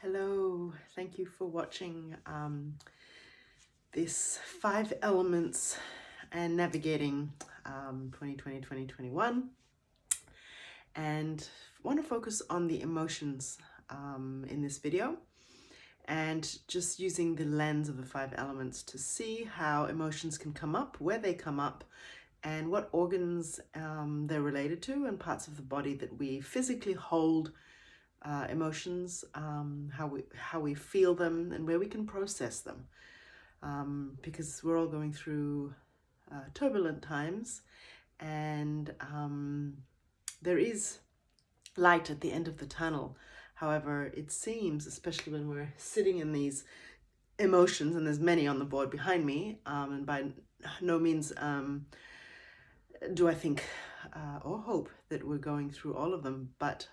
Hello, thank you for watching this 5 elements and navigating 2020-2021, and want to focus on the emotions in this video, and just using the lens of the 5 elements to see how emotions can come up, where they come up, and what organs they're related to, and parts of the body that we physically hold emotions, how we feel them, and where we can process them, because we're all going through turbulent times, and there is light at the end of the tunnel. However, it seems, especially when we're sitting in these emotions, and there's many on the board behind me, and by no means do I think or hope that we're going through all of them, but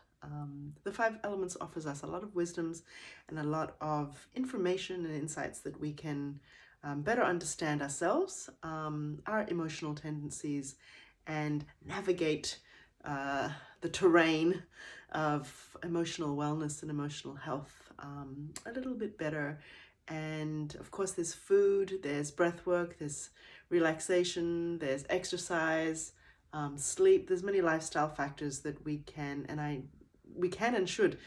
the 5 elements offers us a lot of wisdoms and a lot of information and insights that we can better understand ourselves, our emotional tendencies, and navigate the terrain of emotional wellness and emotional health a little bit better. And of course, there's food, there's breath work, there's relaxation, there's exercise, sleep. There's many lifestyle factors that we can and should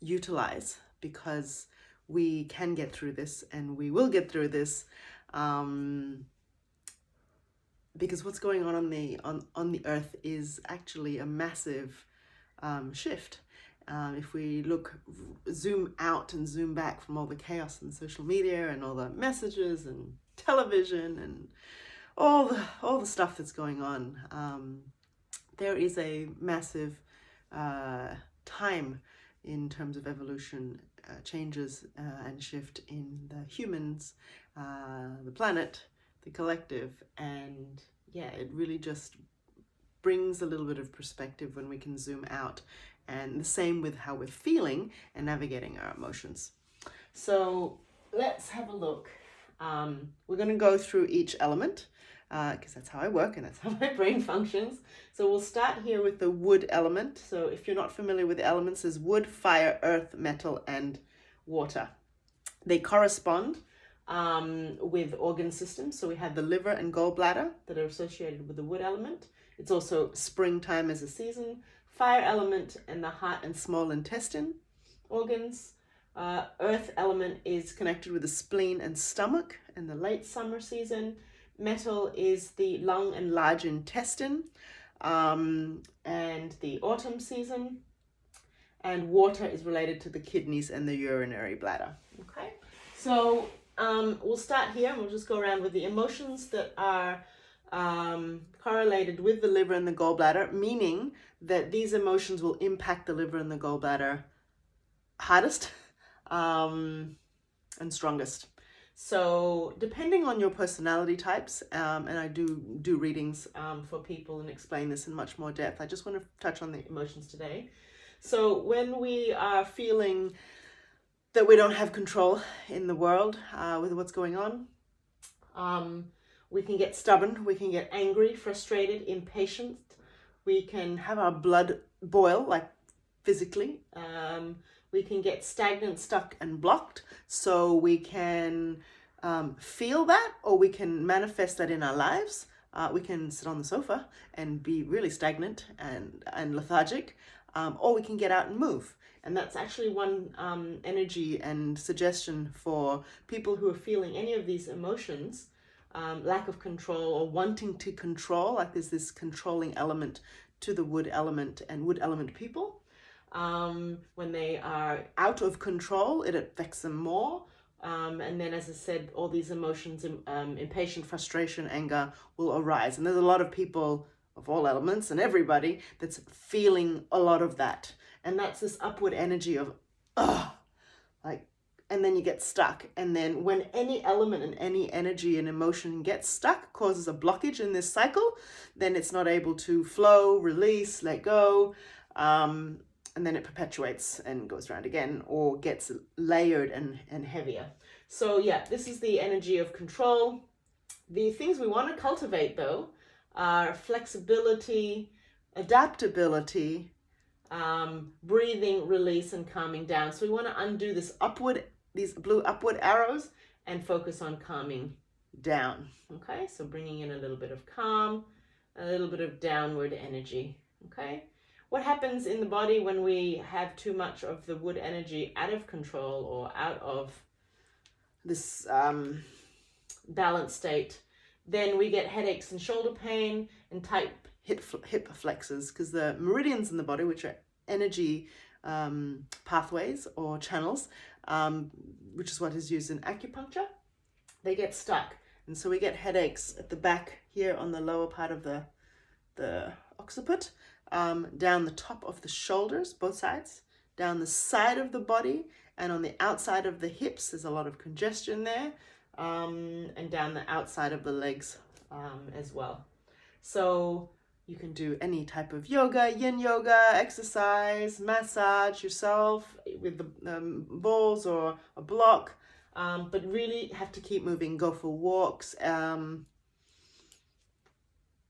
utilize, because we can get through this, and we will get through this, because what's going on the earth is actually a massive shift. If we zoom out and zoom back from all the chaos and social media and all the messages and television and all the stuff that's going on, there is a massive time in terms of evolution, changes and shift in the humans, the planet, the collective, and yeah, it really just brings a little bit of perspective when we can zoom out, and the same with how we're feeling and navigating our emotions. So let's have a look. We're going to go through each element, because that's how I work and that's how my brain functions. So we'll start here with the wood element. So if you're not familiar with the elements, there's wood, fire, earth, metal, and water. They correspond with organ systems. So we have the liver and gallbladder that are associated with the wood element. It's also springtime as a season. Fire element and the heart and small intestine organs. Earth element is connected with the spleen and stomach in the late summer season. Metal is the lung and large intestine, and the autumn season. And water is related to the kidneys and the urinary bladder. Okay, so we'll start here, and we'll just go around with the emotions that are correlated with the liver and the gallbladder, meaning that these emotions will impact the liver and the gallbladder hardest and strongest. So depending on your personality types, and I do readings for people and explain this in much more depth, I just want to touch on the emotions today. So when we are feeling that we don't have control in the world with what's going on, we can get stubborn, we can get angry, frustrated, impatient, we can have our blood boil, like physically. We can get stagnant, stuck, and blocked. So we can feel that, or we can manifest that in our lives. We can sit on the sofa and be really stagnant and lethargic, or we can get out and move. And that's actually one energy and suggestion for people who are feeling any of these emotions, lack of control or wanting to control, like there's this controlling element to the wood element and wood element people. When they are out of control, it affects them more. And then, as I said, all these emotions, impatience, frustration, anger, will arise. And there's a lot of people of all elements and everybody that's feeling a lot of that. And that's this upward energy of, and then you get stuck. And then when any element and any energy and emotion gets stuck, causes a blockage in this cycle, then it's not able to flow, release, let go. And then it perpetuates and goes around again, or gets layered and heavier. So yeah, this is the energy of control. The things we want to cultivate, though, are flexibility, adaptability, breathing, release, and calming down. So we want to undo this upward, these blue upward arrows, and focus on calming down. Okay, so bringing in a little bit of calm, a little bit of downward energy. Okay, what happens in the body when we have too much of the wood energy out of control or out of this balanced state? Then we get headaches and shoulder pain and tight hip flexors, because the meridians in the body, which are energy pathways or channels, which is what is used in acupuncture, they get stuck. And so we get headaches at the back here on the lower part of the occiput, down the top of the shoulders, both sides, down the side of the body, and on the outside of the hips. There's a lot of congestion there, and down the outside of the legs as well. So you can do any type of yoga, yin yoga, exercise, massage yourself with the balls or a block, but really have to keep moving, go for walks.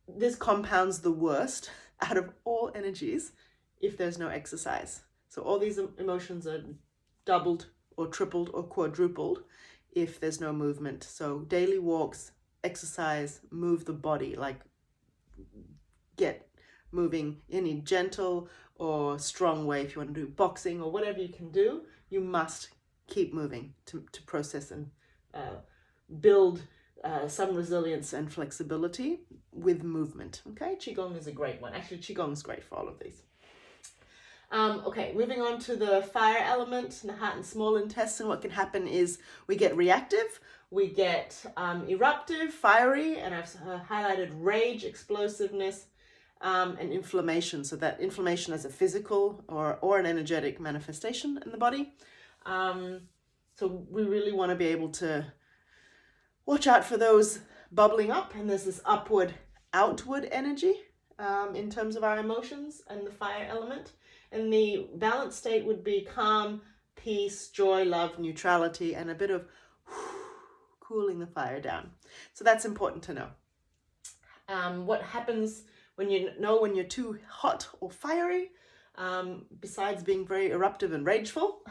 This compounds the worst out of all energies if there's no exercise. So all these emotions are doubled or tripled or quadrupled if there's no movement. So daily walks, exercise, move the body, like get moving in a gentle or strong way. If you want to do boxing or whatever you can do, you must keep moving to process and build some resilience and flexibility with movement. Okay, Qigong is a great one. Actually, Qigong is great for all of these. Okay, moving on to the fire element in the heart and small intestine. What can happen is we get reactive, we get eruptive, fiery, and I've highlighted rage, explosiveness, and inflammation. So that inflammation as a physical or an energetic manifestation in the body. So we really want to be able to watch out for those bubbling up, and there's this upward, outward energy in terms of our emotions and the fire element. And the balanced state would be calm, peace, joy, love, neutrality, and a bit of cooling the fire down. So that's important to know. What happens when when you're too hot or fiery, besides being very eruptive and rageful,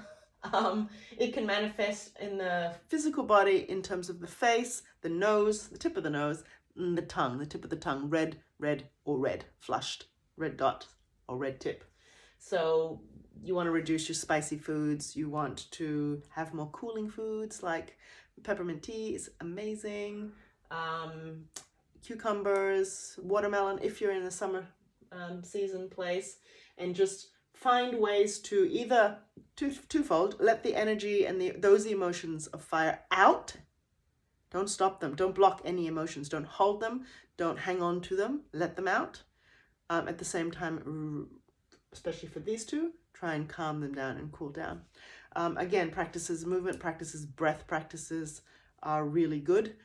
it can manifest in the physical body in terms of the face, the nose, the tip of the nose, and the tongue, the tip of the tongue, red, or red, flushed, red dot or red tip. So you want to reduce your spicy foods. You want to have more cooling foods, like peppermint tea is amazing. Cucumbers, watermelon, if you're in a summer season place, and just find ways to either twofold, let the energy and those emotions of fire out. Don't stop them. Don't block any emotions. Don't hold them. Don't hang on to them. Let them out. At the same time, especially for these two, try and calm them down and cool down. Again, movement practices, breath practices are really good.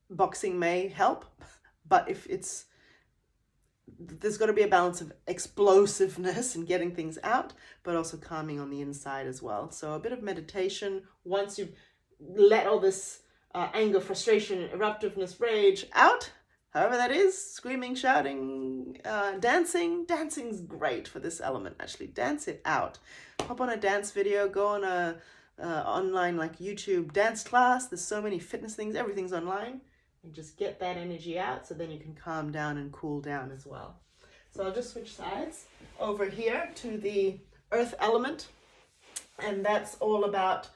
Boxing may help, but there's got to be a balance of explosiveness and getting things out, but also calming on the inside as well. So a bit of meditation, once you've let all this anger, frustration, eruptiveness, rage out, however that is, screaming, shouting, dancing. Dancing's great for this element, actually. Dance it out. Hop on a dance video, go on a online like YouTube dance class. There's so many fitness things, everything's online. And just get that energy out so then you can calm down and cool down as well. So I'll just switch sides over here to the earth element. And that's all about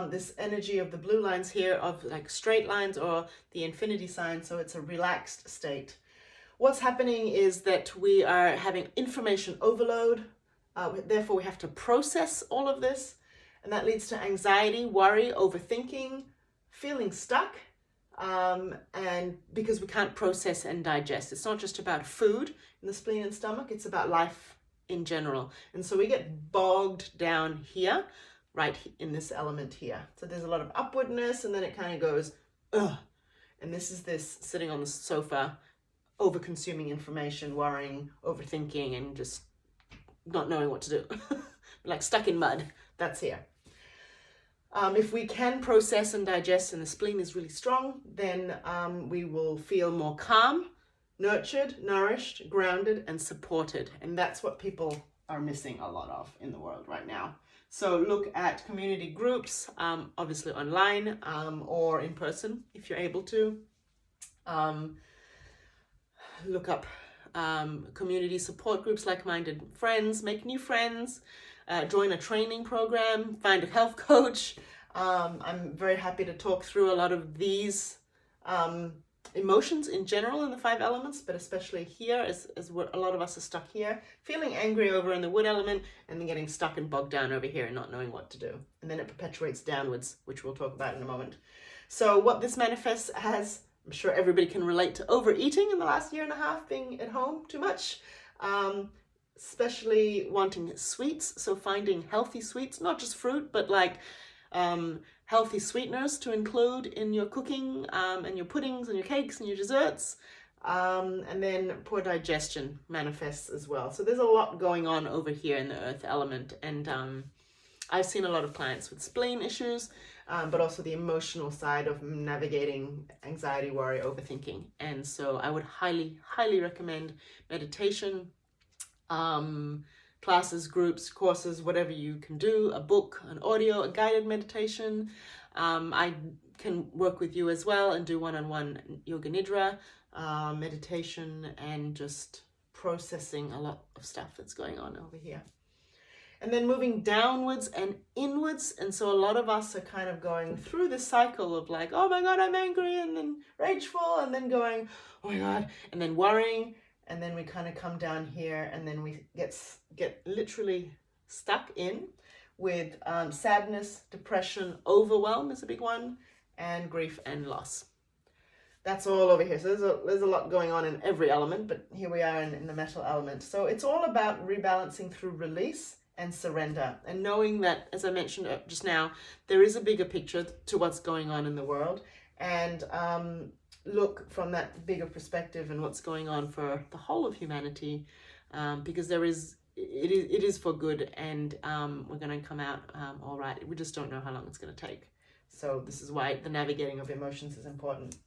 this energy of the blue lines here of like straight lines or the infinity sign. So it's a relaxed state. What's happening is that we are having information overload. Therefore, we have to process all of this. And that leads to anxiety, worry, overthinking, feeling stuck. And because we can't process and digest. It's not just about food in the spleen and stomach, it's about life in general. And so we get bogged down here, right in this element here. So there's a lot of upwardness, and then it kind of goes, ugh. And this is this sitting on the sofa, over consuming information, worrying, overthinking, and just not knowing what to do. Like stuck in mud. That's here. If we can process and digest and the spleen is really strong, then we will feel more calm, nurtured, nourished, grounded, and supported. And that's what people are missing a lot of in the world right now. So look at community groups, obviously online or in person if you're able to. Look up community support groups, like-minded friends, make new friends, join a training program, find a health coach. I'm very happy to talk through a lot of these emotions in general in the 5 elements, but especially here as a lot of us are stuck here, feeling angry over in the wood element and then getting stuck and bogged down over here and not knowing what to do. And then it perpetuates downwards, which we'll talk about in a moment. So what this manifests as, I'm sure everybody can relate to overeating in the last year and a half, being at home too much, especially wanting sweets. So finding healthy sweets, not just fruit, but like healthy sweeteners to include in your cooking and your puddings and your cakes and your desserts. And then poor digestion manifests as well. So there's a lot going on over here in the earth element. And I've seen a lot of clients with spleen issues, but also the emotional side of navigating anxiety, worry, overthinking. And so I would highly, highly recommend meditation, classes, groups, courses, whatever you can do, a book, an audio, a guided meditation. I can work with you as well and do one-on-one yoga nidra, meditation, and just processing a lot of stuff that's going on over here. And then moving downwards and inwards. And so a lot of us are kind of going through this cycle of like, oh my God, I'm angry, and then rageful, and then going, oh my God, and then worrying. And then we kind of come down here and then we get literally stuck in with sadness, depression, overwhelm is a big one, and grief and loss. That's all over here. So there's a lot going on in every element, but here we are in the metal element. So it's all about rebalancing through release and surrender, and knowing that, as I mentioned just now, there is a bigger picture to what's going on in the world, and look from that bigger perspective and what's going on for the whole of humanity, because it is for good, and we're going to come out all right. We just don't know how long it's going to take. So this is why the navigating of emotions is important.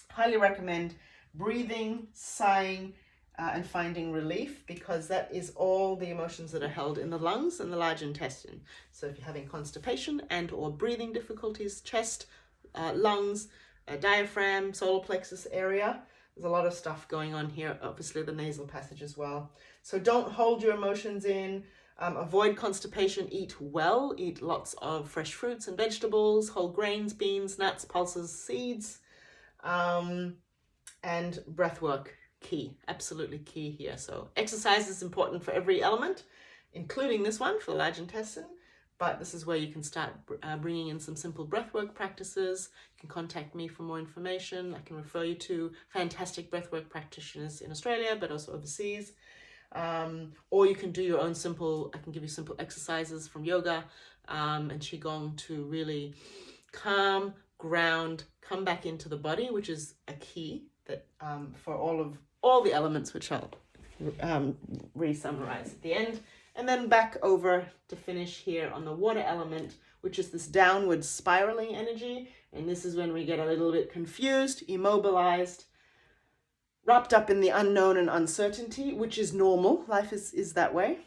Highly recommend breathing, sighing, and finding relief, because that is all the emotions that are held in the lungs and the large intestine. So if you're having constipation and or breathing difficulties, chest, lungs, diaphragm, solar plexus area, there's a lot of stuff going on here, obviously the nasal passage as well. So don't hold your emotions in. Avoid constipation, eat well, eat lots of fresh fruits and vegetables, whole grains, beans, nuts, pulses, seeds, and breath work. Key, absolutely key here. So exercise is important for every element, including this one for the large intestine, but this is where you can start bringing in some simple breathwork practices. You can contact me for more information. I can refer you to fantastic breathwork practitioners in Australia, but also overseas. Or you can do your own I can give you simple exercises from yoga and Qigong to really calm, ground, come back into the body, which is a key that for all the elements, which I'll re-summarize at the end. And then back over to finish here on the water element, which is this downward spiraling energy. And this is when we get a little bit confused, immobilized, wrapped up in the unknown and uncertainty, which is normal. Life is that way.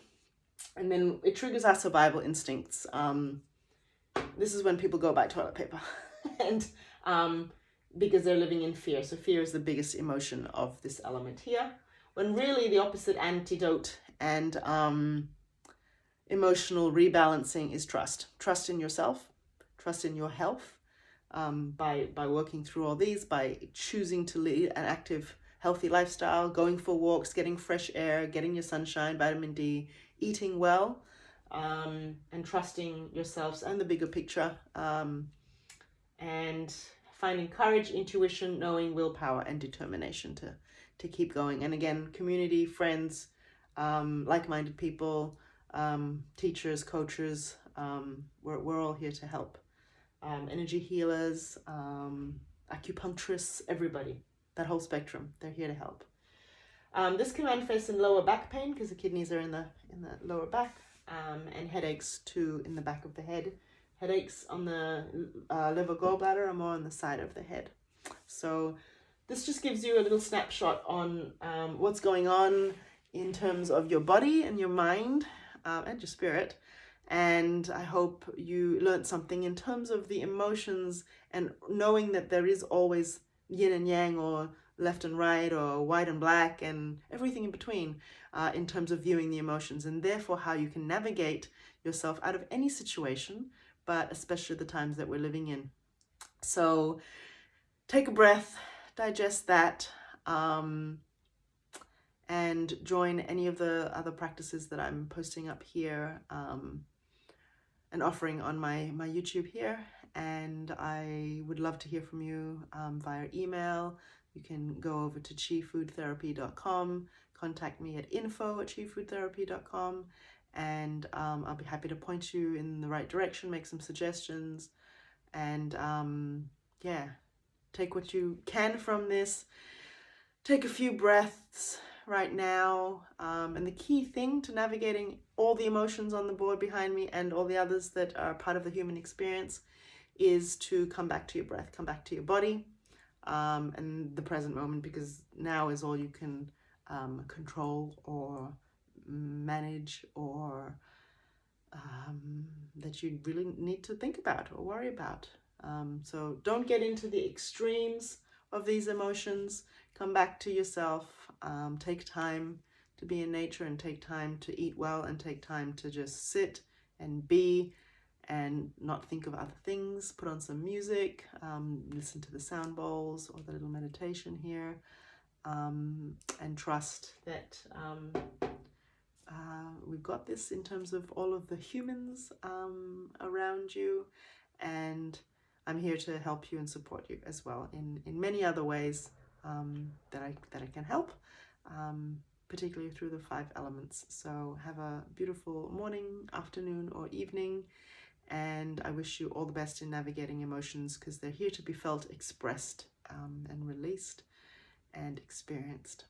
And then it triggers our survival instincts. This is when people go buy toilet paper. And because they're living in fear. So fear is the biggest emotion of this element here, when really the opposite antidote and emotional rebalancing is trust. Trust in yourself, trust in your health, by working through all these, by choosing to lead an active, healthy lifestyle, going for walks, getting fresh air, getting your sunshine, vitamin D, eating well, and trusting yourselves and the bigger picture, and finding courage, intuition, knowing, willpower, and determination to keep going. And again, community, friends, like-minded people, teachers, coaches, we're all here to help. Energy healers, acupuncturists, everybody, that whole spectrum, they're here to help. This can manifest in lower back pain because the kidneys are in the lower back, and headaches too in the back of the head. Headaches on the liver gallbladder are more on the side of the head. So this just gives you a little snapshot on what's going on in terms of your body and your mind and your spirit. And I hope you learned something in terms of the emotions and knowing that there is always yin and yang, or left and right, or white and black, and everything in between in terms of viewing the emotions, and therefore how you can navigate yourself out of any situation, but especially the times that we're living in. So take a breath, digest that, and join any of the other practices that I'm posting up here and offering on my YouTube here. And I would love to hear from you via email. You can go over to chifoodtherapy.com, contact me at info@chifoodtherapy.com, and I'll be happy to point you in the right direction, make some suggestions, and yeah, take what you can from this. Take a few breaths right now, and the key thing to navigating all the emotions on the board behind me and all the others that are part of the human experience is to come back to your breath, come back to your body, and the present moment, because now is all you can control or manage, or that you really need to think about or worry about. So don't get into the extremes of these emotions. Come back to yourself. Take time to be in nature, and take time to eat well, and take time to just sit and be and not think of other things. Put on some music, listen to the sound bowls or the little meditation here, and trust that we've got this in terms of all of the humans around you, and I'm here to help you and support you as well in many other ways that I can help, particularly through the 5 elements. So have a beautiful morning, afternoon, or evening, and I wish you all the best in navigating emotions, because they're here to be felt, expressed, and released and experienced.